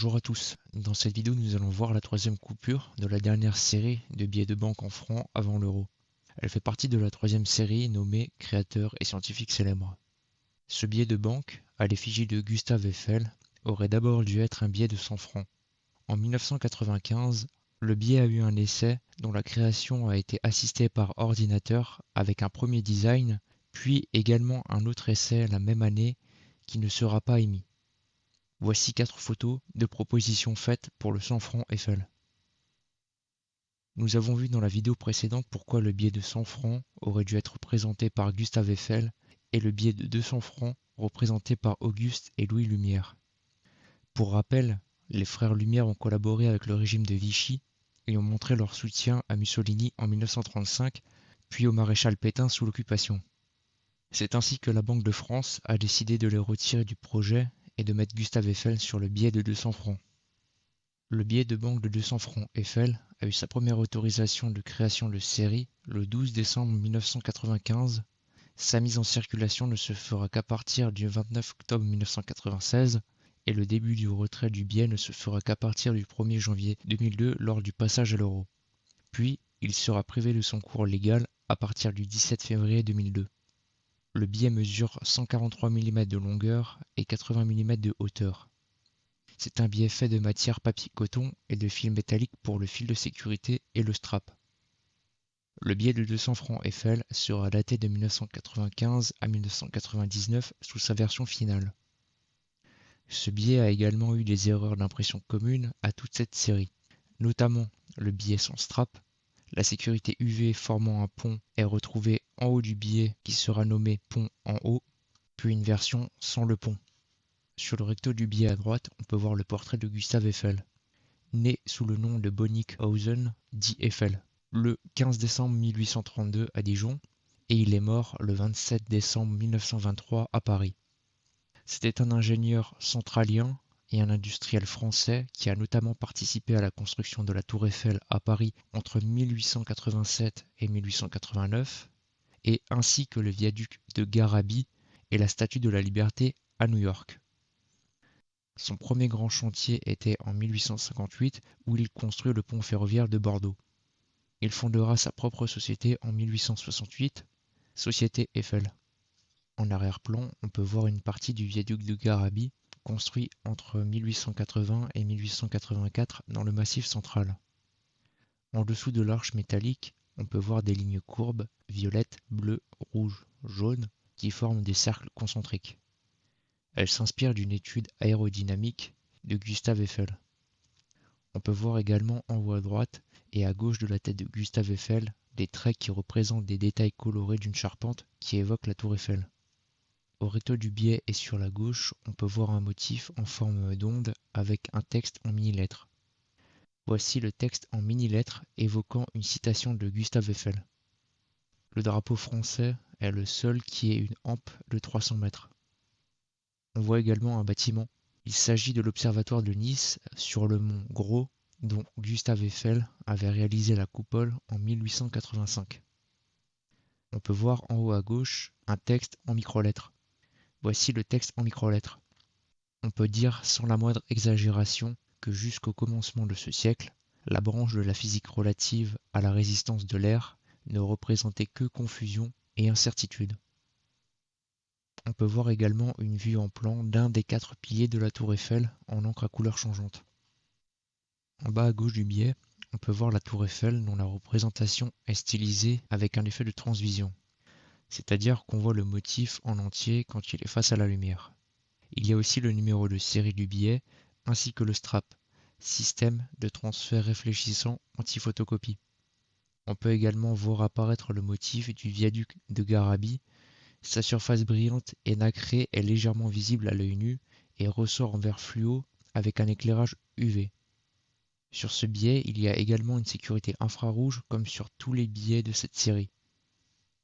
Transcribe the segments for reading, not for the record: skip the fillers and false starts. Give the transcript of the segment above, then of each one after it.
Bonjour à tous, dans cette vidéo nous allons voir la troisième coupure de la dernière série de billets de banque en francs avant l'euro. Elle fait partie de la troisième série nommée Créateurs et scientifiques célèbres. Ce billet de banque, à l'effigie de Gustave Eiffel, aurait d'abord dû être un billet de 100 francs. En 1995, le billet a eu un essai dont la création a été assistée par ordinateur avec un premier design, puis également un autre essai la même année qui ne sera pas émis. Voici 4 photos de propositions faites pour le 100 francs Eiffel. Nous avons vu dans la vidéo précédente pourquoi le billet de 100 francs aurait dû être présenté par Gustave Eiffel et le billet de 200 francs représenté par Auguste et Louis Lumière. Pour rappel, les frères Lumière ont collaboré avec le régime de Vichy et ont montré leur soutien à Mussolini en 1935, puis au maréchal Pétain sous l'occupation. C'est ainsi que la Banque de France a décidé de les retirer du projet et de mettre Gustave Eiffel sur le billet de 200 francs. Le billet de banque de 200 francs Eiffel a eu sa première autorisation de création de série le 12 décembre 1995. Sa mise en circulation ne se fera qu'à partir du 29 octobre 1996 et le début du retrait du billet ne se fera qu'à partir du 1er janvier 2002 lors du passage à l'euro. Puis, il sera privé de son cours légal à partir du 17 février 2002. Le billet mesure 143 mm de longueur et 80 mm de hauteur. C'est un billet fait de matière papier-coton et de fil métallique pour le fil de sécurité et le strap. Le billet de 200 francs Eiffel sera daté de 1995 à 1999 sous sa version finale. Ce billet a également eu des erreurs d'impression communes à toute cette série, notamment le billet sans strap. La sécurité UV formant un pont est retrouvée en haut du billet qui sera nommé pont en haut, puis une version sans le pont. Sur le recto du billet à droite, on peut voir le portrait de Gustave Eiffel, né sous le nom de Bonnickhausen, dit Eiffel, le 15 décembre 1832 à Dijon, et il est mort le 27 décembre 1923 à Paris. C'était un ingénieur centralien et un industriel français qui a notamment participé à la construction de la Tour Eiffel à Paris entre 1887 et 1889, et ainsi que le viaduc de Garabit et la Statue de la Liberté à New York. Son premier grand chantier était en 1858 où il construit le pont ferroviaire de Bordeaux. Il fondera sa propre société en 1868, Société Eiffel. En arrière-plan, on peut voir une partie du viaduc de Garabit construit entre 1880 et 1884 dans le Massif central. En dessous de l'arche métallique, on peut voir des lignes courbes, violettes, bleues, rouges, jaunes, qui forment des cercles concentriques. Elle s'inspire d'une étude aérodynamique de Gustave Eiffel. On peut voir également en haut à droite et à gauche de la tête de Gustave Eiffel des traits qui représentent des détails colorés d'une charpente qui évoque la tour Eiffel. Au recto du billet et sur la gauche, on peut voir un motif en forme d'onde avec un texte en mini-lettres. Voici le texte en mini-lettres évoquant une citation de Gustave Eiffel. Le drapeau français est le seul qui ait une hampe de 300 mètres. On voit également un bâtiment. Il s'agit de l'observatoire de Nice sur le mont Gros dont Gustave Eiffel avait réalisé la coupole en 1885. On peut voir en haut à gauche un texte en microlettres. Voici le texte en microlettres. On peut dire sans la moindre exagération que jusqu'au commencement de ce siècle, la branche de la physique relative à la résistance de l'air ne représentait que confusion et incertitude. On peut voir également une vue en plan d'un des 4 piliers de la tour Eiffel en encre à couleur changeante. En bas à gauche du billet, on peut voir la tour Eiffel dont la représentation est stylisée avec un effet de transvision, c'est-à-dire qu'on voit le motif en entier quand il est face à la lumière. Il y a aussi le numéro de série du billet ainsi que le strap, système de transfert réfléchissant anti-photocopie. On peut également voir apparaître le motif du viaduc de Garabit. Sa surface brillante et nacrée est légèrement visible à l'œil nu et ressort en vert fluo avec un éclairage UV. Sur ce billet, il y a également une sécurité infrarouge comme sur tous les billets de cette série.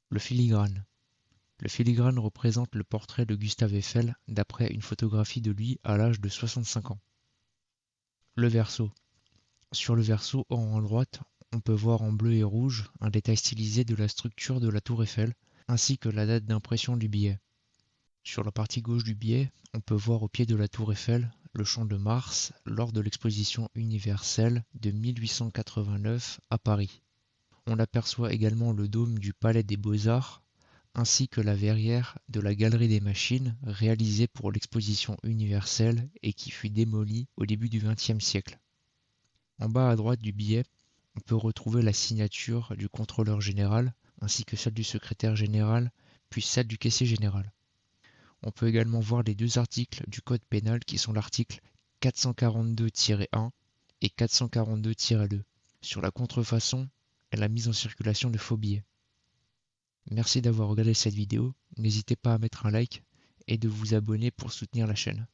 Le filigrane. Le filigrane représente le portrait de Gustave Eiffel d'après une photographie de lui à l'âge de 65 ans. Le verso. Sur le verso en haut à droite, on peut voir en bleu et rouge un détail stylisé de la structure de la tour Eiffel ainsi que la date d'impression du billet. Sur la partie gauche du billet, on peut voir au pied de la tour Eiffel le Champ de Mars lors de l'exposition universelle de 1889 à Paris. On aperçoit également le dôme du Palais des Beaux-Arts ainsi que la verrière de la Galerie des Machines réalisée pour l'exposition universelle et qui fut démolie au début du XXe siècle. En bas à droite du billet, on peut retrouver la signature du contrôleur général ainsi que celle du secrétaire général, puis celle du caissier général. On peut également voir les deux articles du code pénal qui sont l'article 442-1 et 442-2 sur la contrefaçon et la mise en circulation de faux billets. Merci d'avoir regardé cette vidéo, n'hésitez pas à mettre un like et de vous abonner pour soutenir la chaîne.